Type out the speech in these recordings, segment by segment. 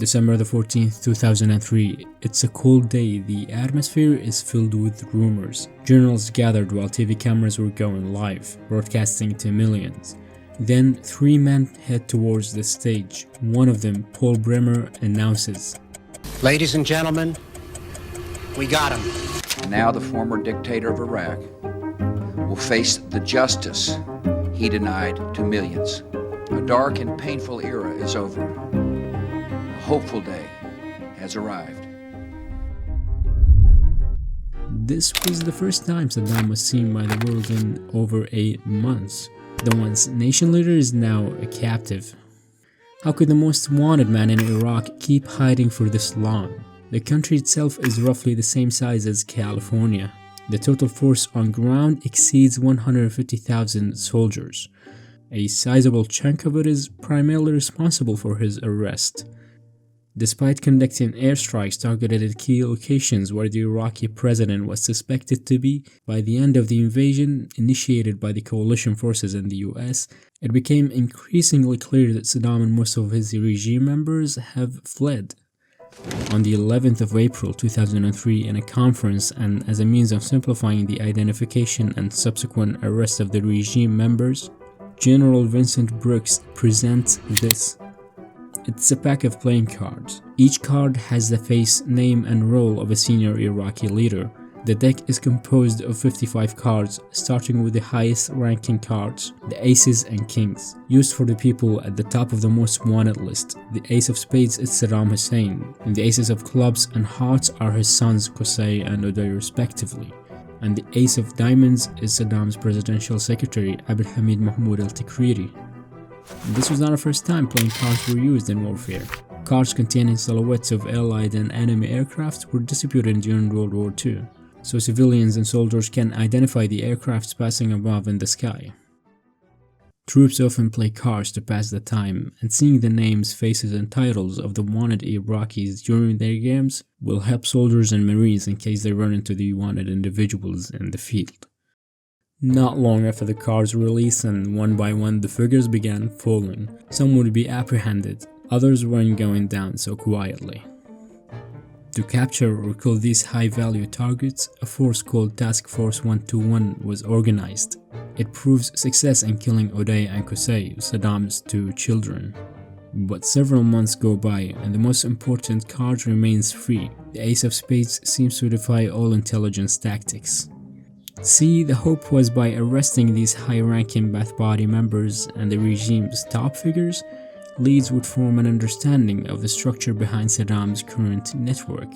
December the 14th, 2003. It's a cold day. The atmosphere is filled with rumors. Journalists gathered while TV cameras were going live, broadcasting to millions. Then 3 men head towards the stage. One of them, Paul Bremer, announces, "Ladies and gentlemen, we got him." Now the former dictator of Iraq will face the justice he denied to millions. A dark and painful era is over. A hopeful day has arrived. This was the first time Saddam was seen by the world in over 8 months. The once nation leader is now a captive. How could the most wanted man in Iraq keep hiding for this long? The country itself is roughly the same size as California. The total force on ground exceeds 150,000 soldiers. A sizable chunk of it is primarily responsible for his arrest. Despite conducting airstrikes targeted at key locations where the Iraqi president was suspected to be, by the end of the invasion, initiated by the coalition forces and the US, it became increasingly clear that Saddam and most of his regime members have fled. On the 11th of April 2003, in a conference and as a means of simplifying the identification and subsequent arrest of the regime members, General Vincent Brooks presents this. It's a pack of playing cards. Each card has the face, name, and role of a senior Iraqi leader. The deck is composed of 55 cards, starting with the highest ranking cards, the aces and kings, used for the people at the top of the most wanted list. The ace of spades is Saddam Hussein, and the aces of clubs and hearts are his sons Qusay and Uday respectively. And the ace of diamonds is Saddam's presidential secretary Abd Hamid Mahmoud al-Tikriri. This was not the first time playing cards were used in warfare. Cards containing silhouettes of allied and enemy aircraft were distributed during World War II, so civilians and soldiers can identify the aircrafts passing above in the sky. Troops often play cards to pass the time, and seeing the names, faces, and titles of the wanted Iraqis during their games will help soldiers and marines in case they run into the wanted individuals in the field. Not long after the cards release, and one by one the figures began falling. Some would be apprehended, others weren't going down so quietly. To capture or kill these high-value targets, a force called Task Force 121 was organized. It proves success in killing Uday and Qusay, Saddam's 2 children. But several months go by, and the most important card remains free. The Ace of Spades seems to defy all intelligence tactics. See, the hope was by arresting these high-ranking Ba'ath Party members and the regime's top figures, leads would form an understanding of the structure behind Saddam's current network.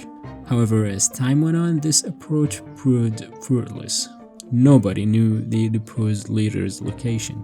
However, as time went on, this approach proved fruitless. Nobody knew the deposed leader's location.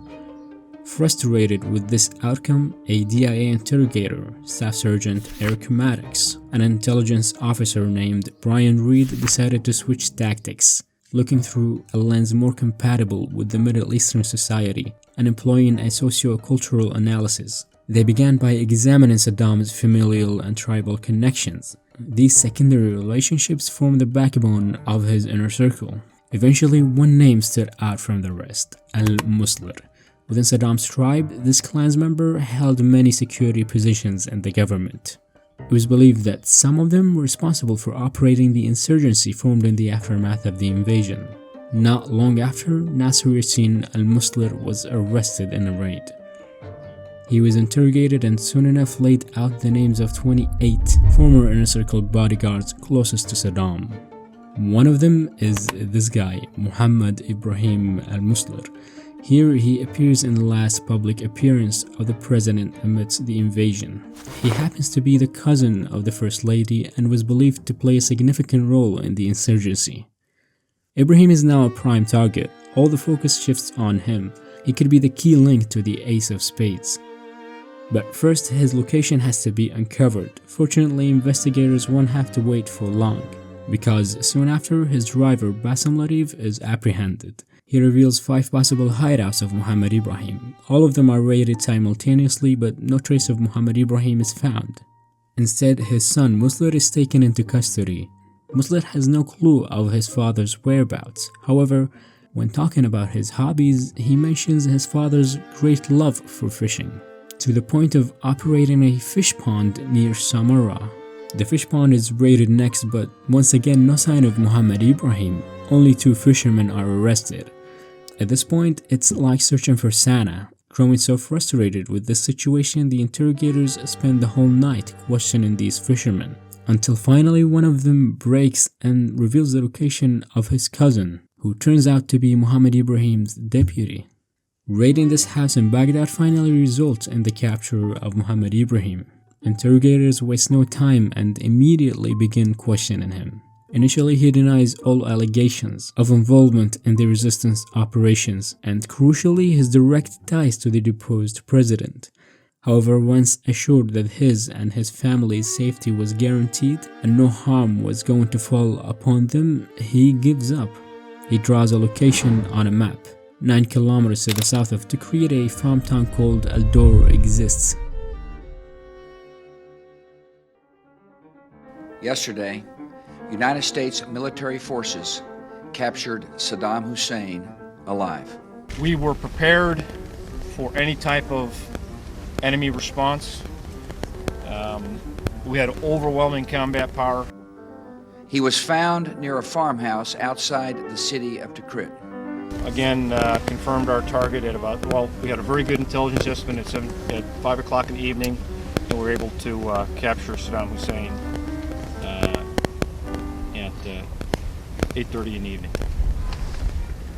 Frustrated with this outcome, a DIA interrogator, Staff Sergeant Eric Maddox, an intelligence officer named Brian Reed, decided to switch tactics, looking through a lens more compatible with the Middle Eastern society and employing a socio-cultural analysis. They began by examining Saddam's familial and tribal connections. These secondary relationships formed the backbone of his inner circle. Eventually, one name stood out from the rest: al-Muslir. Within Saddam's tribe, this clan's member held many security positions in the government. It was believed that some of them were responsible for operating the insurgency formed in the aftermath of the invasion. Not long after, Nasser Yassin al-Muslir was arrested in a raid. He was interrogated and soon enough laid out the names of 28 former inner circle bodyguards closest to Saddam. One of them is this guy, Muhammad Ibrahim al-Muslir. Here he appears in the last public appearance of the president amidst the invasion. He happens to be the cousin of the First Lady and was believed to play a significant role in the insurgency. Ibrahim is now a prime target. All the focus shifts on him. He could be the key link to the Ace of Spades. But first, his location has to be uncovered. Fortunately, investigators won't have to wait for long, because soon after, his driver Bassem Latif is apprehended. He reveals 5 possible hideouts of Muhammad Ibrahim. All of them are raided simultaneously, but no trace of Muhammad Ibrahim is found. Instead, his son Muslir is taken into custody. Muslir has no clue of his father's whereabouts. However, when talking about his hobbies, he mentions his father's great love for fishing. to the point of operating a fish pond near Samarra. The fish pond is raided next, but once again no sign of Muhammad Ibrahim. Only 2 fishermen are arrested. At this point, it's like searching for Santa. Growing so frustrated with this situation, the interrogators spend the whole night questioning these fishermen, until finally one of them breaks and reveals the location of his cousin, who turns out to be Muhammad Ibrahim's deputy. Raiding this house in Baghdad finally results in the capture of Muhammad Ibrahim. Interrogators waste no time and immediately begin questioning him. Initially, he denies all allegations of involvement in the resistance operations and, crucially, his direct ties to the deposed president. However, once assured that his and his family's safety was guaranteed and no harm was going to fall upon them, he gives up. He draws a location on a map, 9 kilometers to the south of Tikrit, a farm town called Al-Dor exists. Yesterday, United States military forces captured Saddam Hussein alive. We were prepared for any type of enemy response. We had overwhelming combat power. He was found near a farmhouse outside the city of Tikrit. Again, confirmed our target at about, well, we had a very good intelligence estimate at 5 o'clock in the evening, and we were able to capture Saddam Hussein at 8:30 in the evening.